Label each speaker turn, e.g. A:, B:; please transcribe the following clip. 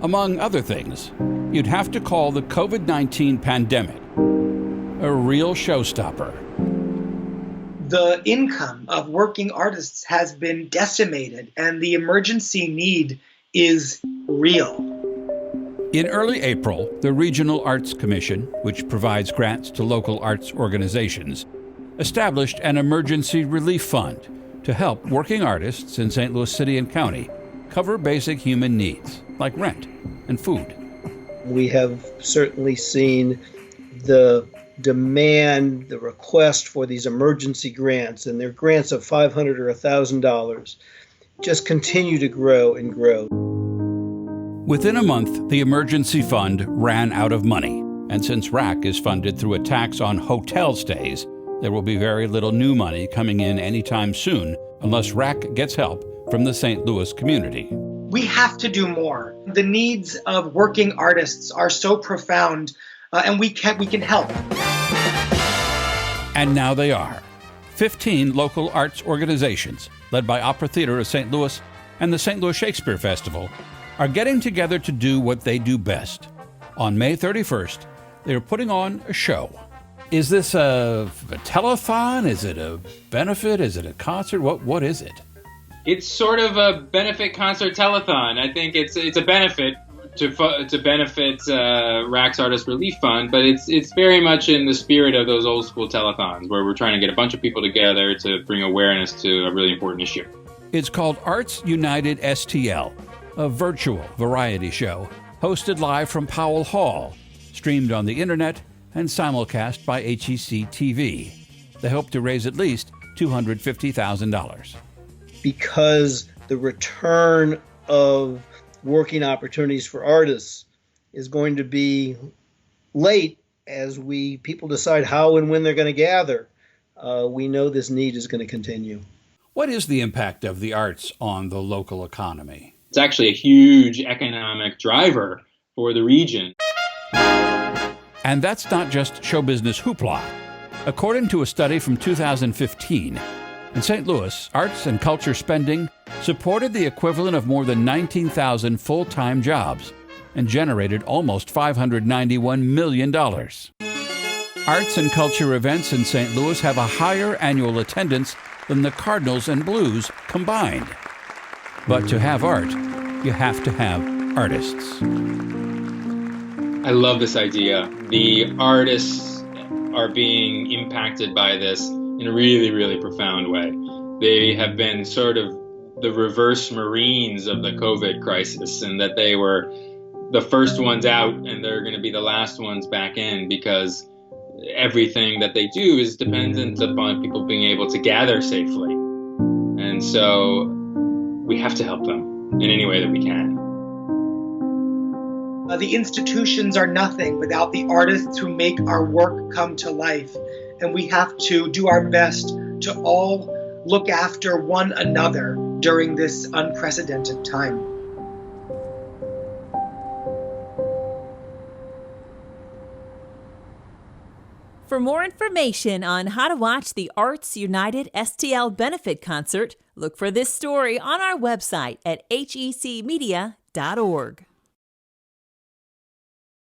A: Among other things, you'd have to call the COVID-19 pandemic a real showstopper.
B: The income of working artists has been decimated, and the emergency need is real.
A: In early April, the Regional Arts Commission, which provides grants to local arts organizations, established an emergency relief fund to help working artists in St. Louis City and County cover basic human needs like rent and food.
C: We have certainly seen the demand, the request for these emergency grants, and they're grants of $500 or $1,000, just continue to grow and grow.
A: Within a month, the emergency fund ran out of money, and since RAC is funded through a tax on hotel stays, there will be very little new money coming in anytime soon unless RAC gets help from the St. Louis community.
B: We have to do more. The needs of working artists are so profound, and we can help.
A: And now they are. 15 local arts organizations, led by Opera Theater of St. Louis and the St. Louis Shakespeare Festival, are getting together to do what they do best. On May 31st, they are putting on a show. Is this a telethon? Is it a benefit? Is it a concert? What is it?
D: It's sort of a benefit concert telethon. I think it's a benefit to benefit RAC's Artist Relief Fund, but it's very much in the spirit of those old school telethons where we're trying to get a bunch of people together to bring awareness to a really important issue.
A: It's called Arts United STL, a virtual variety show hosted live from Powell Hall, streamed on the internet and simulcast by HEC-TV. They hope to raise at least $250,000.
C: Because the return of working opportunities for artists is going to be late as people decide how and when they're going to gather, we know this need is going to continue.
A: What is the impact of the arts on the local economy?
D: It's actually a huge economic driver for the region.
A: And that's not just show business hoopla. According to a study from 2015, in St. Louis, arts and culture spending supported the equivalent of more than 19,000 full-time jobs and generated almost $591 million. Arts and culture events in St. Louis have a higher annual attendance than the Cardinals and Blues combined. But to have art, you have to have artists.
D: I love this idea. The artists are being impacted by this in a really, really profound way. They have been sort of the reverse Marines of the COVID crisis, and that they were the first ones out and they're going to be the last ones back in, because everything that they do is dependent upon people being able to gather safely. And so we have to help them in any way that we can.
B: The institutions are nothing without the artists who make our work come to life. And we have to do our best to all look after one another during this unprecedented time.
E: For more information on how to watch the Arts United STL Benefit Concert, look for this story on our website at hecmedia.org.